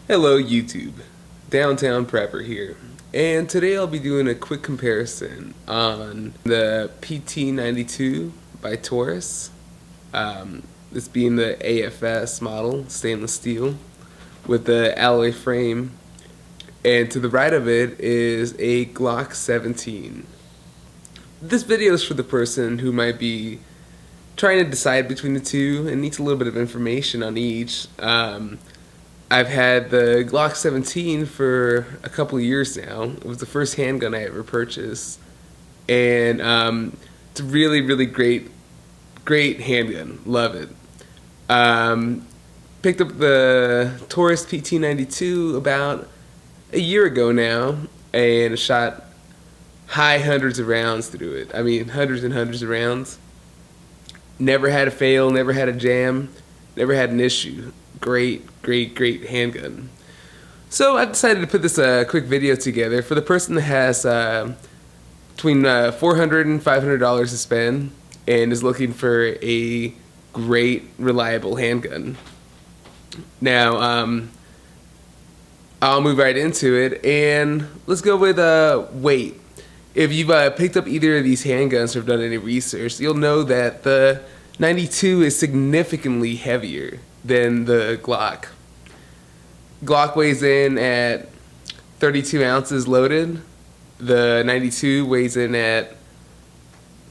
Hello YouTube, Downtown Prepper here, and today I'll be doing a quick comparison on the PT92 by Taurus, this being the AFS model, stainless steel, with the alloy frame, and to the right of it is a Glock 17. This video is for the person who might be trying to decide between the two and needs a little bit of information on each. I've had the Glock 17 for a couple of years now. It was the first handgun I ever purchased, and it's a really great handgun. Love it. Picked up the Taurus PT92 about a year ago now, and shot high hundreds of rounds through it. I mean, hundreds and hundreds of rounds. Never had a fail, never had a jam, never had an issue. Great handgun. So I decided to put this quick video together for the person that has between $400 and $500 to spend and is looking for a great, reliable handgun. Now, I'll move right into it, and let's go with weight. If you've picked up either of these handguns or have done any research, you'll know that the 92 is significantly heavier than the Glock. Glock weighs in at 32 ounces loaded. The 92 weighs in at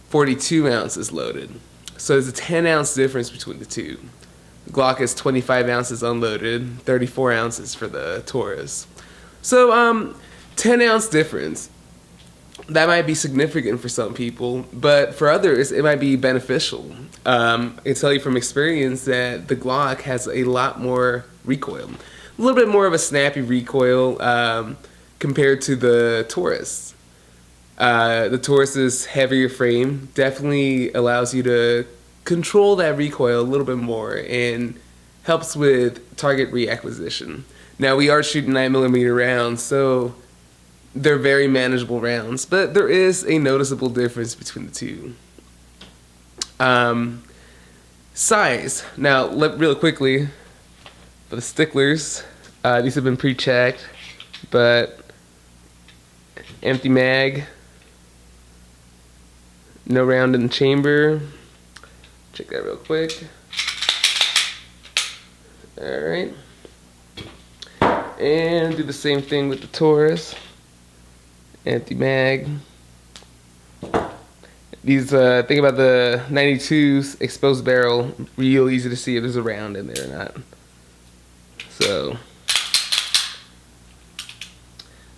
42 ounces loaded. So there's a 10-ounce difference between the two. The Glock is 25 ounces unloaded, 34 ounces for the Taurus. So 10-ounce difference. That might be significant for some people, but for others it might be beneficial. I can tell you from experience that the Glock has a lot more recoil. A little bit more of a snappy recoil compared to the Taurus. The Taurus's heavier frame definitely allows you to control that recoil a little bit more and helps with target reacquisition. Now, we are shooting 9mm rounds, so they're very manageable rounds, but there is a noticeable difference between the two. Size. Now, real quickly, for the sticklers, these have been pre-checked, but empty mag, no round in the chamber. Check that real quick. Alright. And do the same thing with the Taurus. Empty mag. These thing about the 92's exposed barrel, real easy to see if there's a round in there or not. So,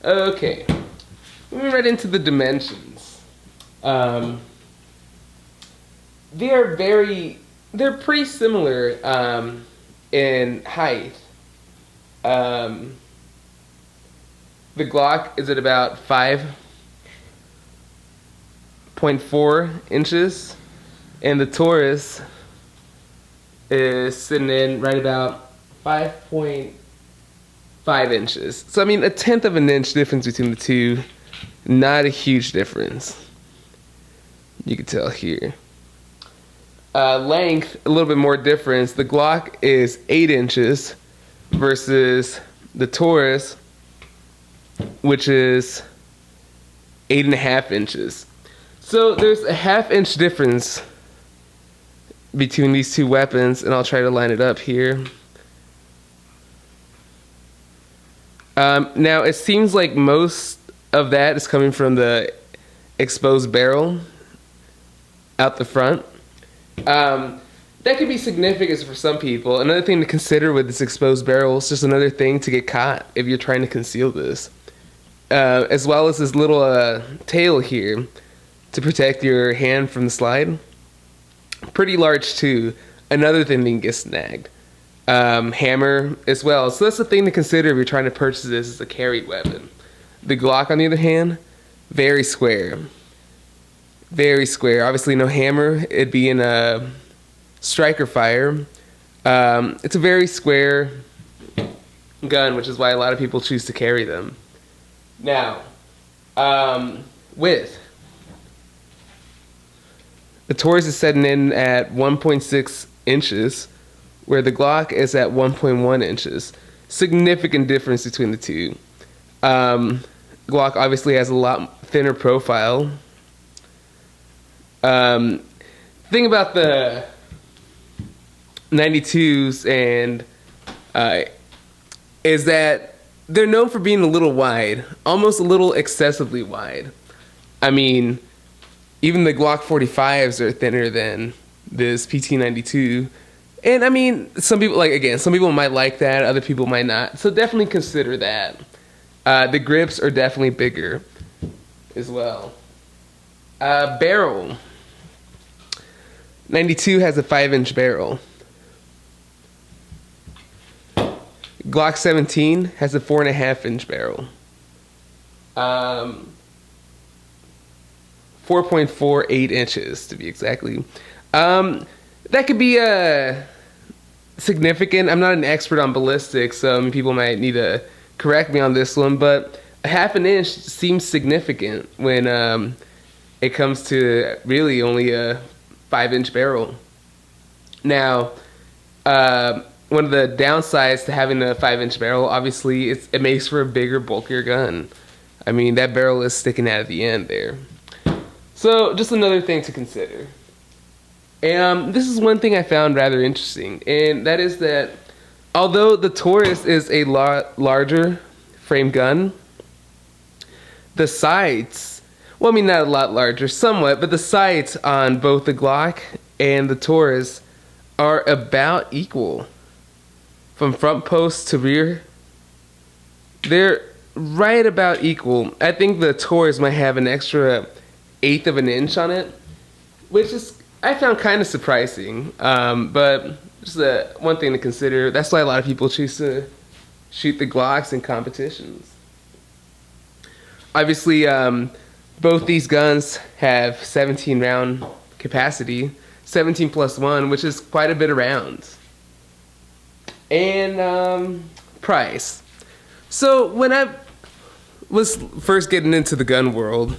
okay, moving right into the dimensions. They're pretty similar in height. The Glock is at about 5.4 inches, and the Taurus is sitting in right about 5.5 inches. So I mean, a tenth of an inch difference between the two, not a huge difference. You can tell here. Length, a little bit more difference. The Glock is 8 inches versus the Taurus, which is 8.5 inches. So there's a half-inch difference between these two weapons, and I'll try to line it up here. Now, it seems like most of that is coming from the exposed barrel out the front. That could be significant for some people. Another thing to consider with this exposed barrel is just another thing to get caught if you're trying to conceal this. As well as this little tail here to protect your hand from the slide. Pretty large too. Another thing that can get snagged. Hammer as well. So that's the thing to consider if you're trying to purchase this as a carried weapon. The Glock, on the other hand, very square. Very square. Obviously no hammer. It'd be in a striker fire. It's a very square gun, which is why a lot of people choose to carry them. Now, width. The Taurus is setting in at 1.6 inches, where the Glock is at 1.1 inches. significant difference between the two. Glock obviously has a lot thinner profile. Thing about the 92s and is that they're known for being a little wide, almost a little excessively wide. I mean, even the Glock 45s are thinner than this PT92. And I mean, some people might like that, other people might not. So definitely consider that. The grips are definitely bigger as well. Barrel. 92 has a 5-inch barrel. Glock 17 has a 4.5-inch barrel. 4.48 inches to be exactly. That could be significant. I'm not an expert on ballistics, so people might need to correct me on this one, but a 1/2 inch seems significant when it comes to really only a 5-inch barrel. Now, one of the downsides to having a 5-inch barrel, obviously, it makes for a bigger, bulkier gun. I mean, that barrel is sticking out at the end there. So, just another thing to consider. And this is one thing I found rather interesting, and that is that although the Taurus is a lot larger frame gun, the sights, well, I mean, not a lot larger, somewhat, but the sights on both the Glock and the Taurus are about equal. From front post to rear, they're right about equal. I think the Taurus might have an extra 1/8 of an inch on it, which is, I found kind of surprising, but just one thing to consider. That's why a lot of people choose to shoot the Glocks in competitions. Obviously, both these guns have 17 round capacity, 17 plus 1, which is quite a bit of rounds. And price. So when I was first getting into the gun world,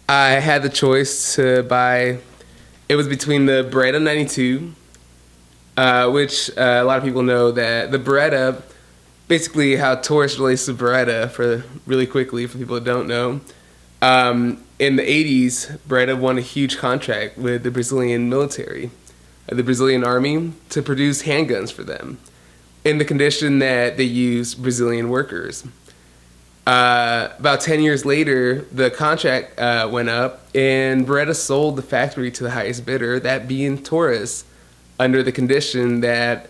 I had the choice to buy. It was between the Beretta 92, which a lot of people know that the Beretta, basically how Taurus relates to Beretta, for really quickly for people that don't know. In the 80s, Beretta won a huge contract with the Brazilian military, the Brazilian army, to produce handguns for them, in the condition that they used Brazilian workers. About 10 years later, the contract went up, and Beretta sold the factory to the highest bidder, that being Taurus, under the condition that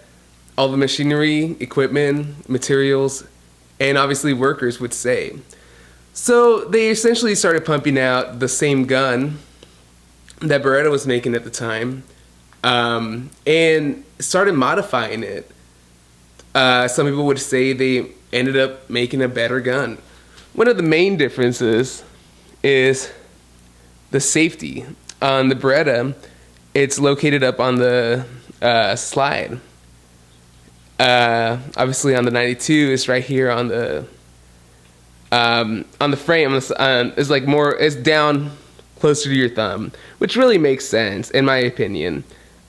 all the machinery, equipment, materials, and obviously workers would stay. So they essentially started pumping out the same gun that Beretta was making at the time, and started modifying it. Some people would say they ended up making a better gun. One of the main differences is the safety. On the Beretta, it's located up on the slide. Obviously on the 92, it's right here on the frame. It's like more, it's down closer to your thumb, which really makes sense in my opinion.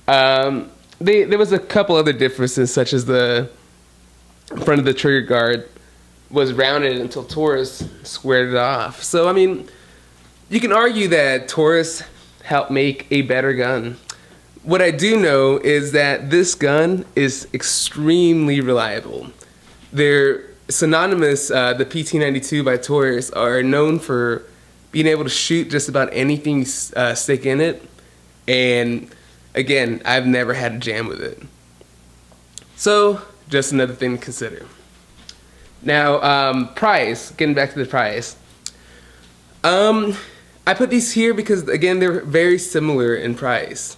There was a couple other differences, such as the front of the trigger guard was rounded until Taurus squared it off. So I mean, you can argue that Taurus helped make a better gun. What I do know is that this gun is extremely reliable. They're synonymous. The PT92 by Taurus are known for being able to shoot just about anything stick in it. And again, I've never had a jam with it. So just another thing to consider. Now, price. Getting back to the price. I put these here because, again, they're very similar in price.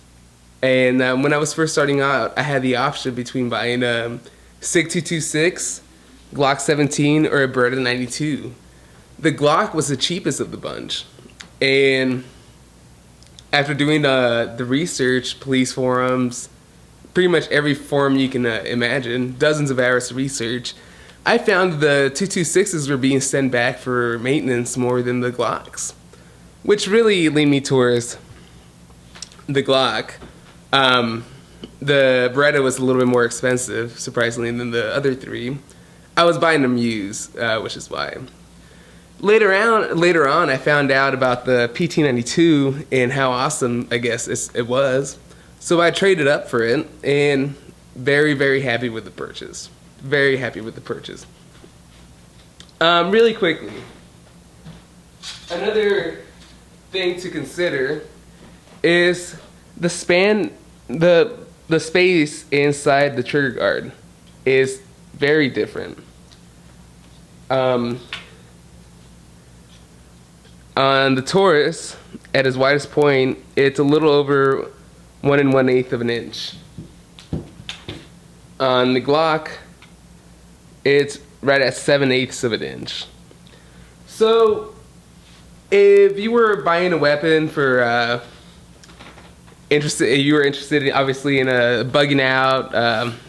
And when I was first starting out, I had the option between buying a SIG 226, Glock 17, or a Beretta 92. The Glock was the cheapest of the bunch. And after doing the research, police forums, pretty much every forum you can imagine, dozens of hours of research, I found the 226s were being sent back for maintenance more than the Glocks, which really leaned me towards the Glock. The Beretta was a little bit more expensive, surprisingly, than the other three. I was buying them used, which is why. Later on, I found out about the PT92 and how awesome, I guess, it was. So I traded up for it, and very, very happy with the purchase. Very happy with the purchase. Really quickly, another thing to consider is the span, the space inside the trigger guard is very different. On the Taurus, at its widest point, it's a little over 1 1/8 of an inch. On the Glock, it's right at 7/8 of an inch. So, if you were buying a weapon for you were interested obviously in a bugging out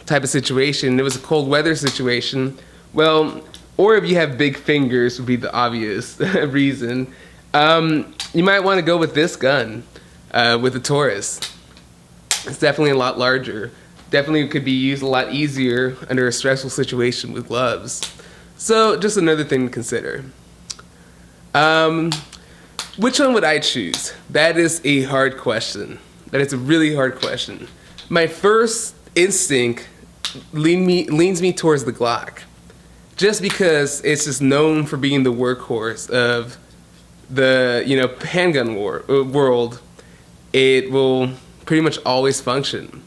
type of situation, it was a cold weather situation, well, or if you have big fingers would be the obvious reason. You might want to go with this gun, with the Taurus. It's definitely a lot larger. Definitely could be used a lot easier under a stressful situation with gloves. So just another thing to consider. Which one would I choose? That is a hard question. That is a really hard question. My first instinct leans me towards the Glock, just because it's just known for being the workhorse of the handgun world. It will pretty much always function.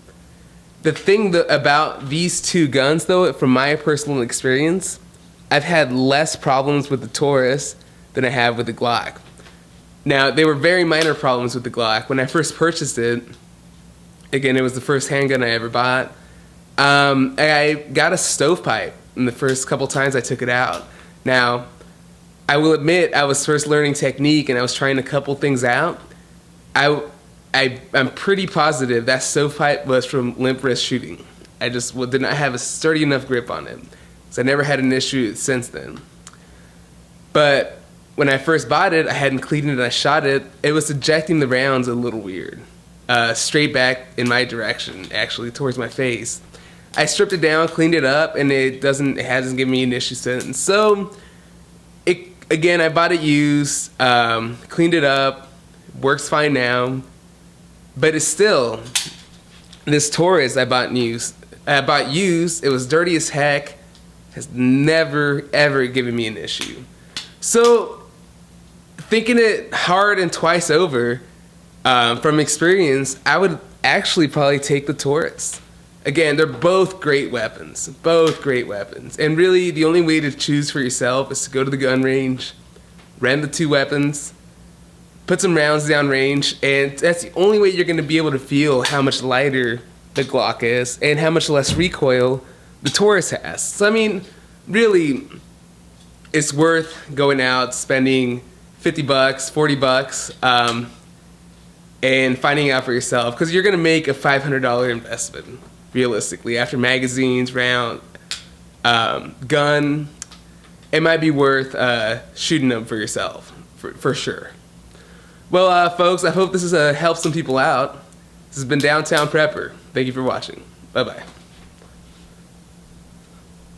The thing about these two guns, though, from my personal experience, I've had less problems with the Taurus than I have with the Glock. Now, they were very minor problems with the Glock. When I first purchased it, again, it was the first handgun I ever bought, I got a stovepipe in the first couple times I took it out. Now, I will admit, I was first learning technique and I was trying a couple things out. I'm pretty positive that stovepipe was from limp wrist shooting. I just did not have a sturdy enough grip on it. So I never had an issue since then. But when I first bought it, I hadn't cleaned it and I shot it. It was ejecting the rounds a little weird. Straight back in my direction, actually, towards my face. I stripped it down, cleaned it up, and it hasn't given me an issue since. So, again, I bought it used, cleaned it up, works fine now. But it's still, this Taurus I bought used, it was dirty as heck, has never, ever given me an issue. So, thinking it hard and twice over, from experience, I would actually probably take the Taurus. Again, they're both great weapons. Both great weapons. And really, the only way to choose for yourself is to go to the gun range, rent the two weapons, put some rounds down range, and that's the only way you're going to be able to feel how much lighter the Glock is and how much less recoil the Taurus has. So, I mean, really, it's worth going out, spending $50, $40, and finding out for yourself, because you're going to make a $500 investment, realistically. After magazines, round, gun, it might be worth shooting them for yourself, for sure. Well, folks, I hope this has helped some people out. This has been Downtown Prepper. Thank you for watching. Bye-bye.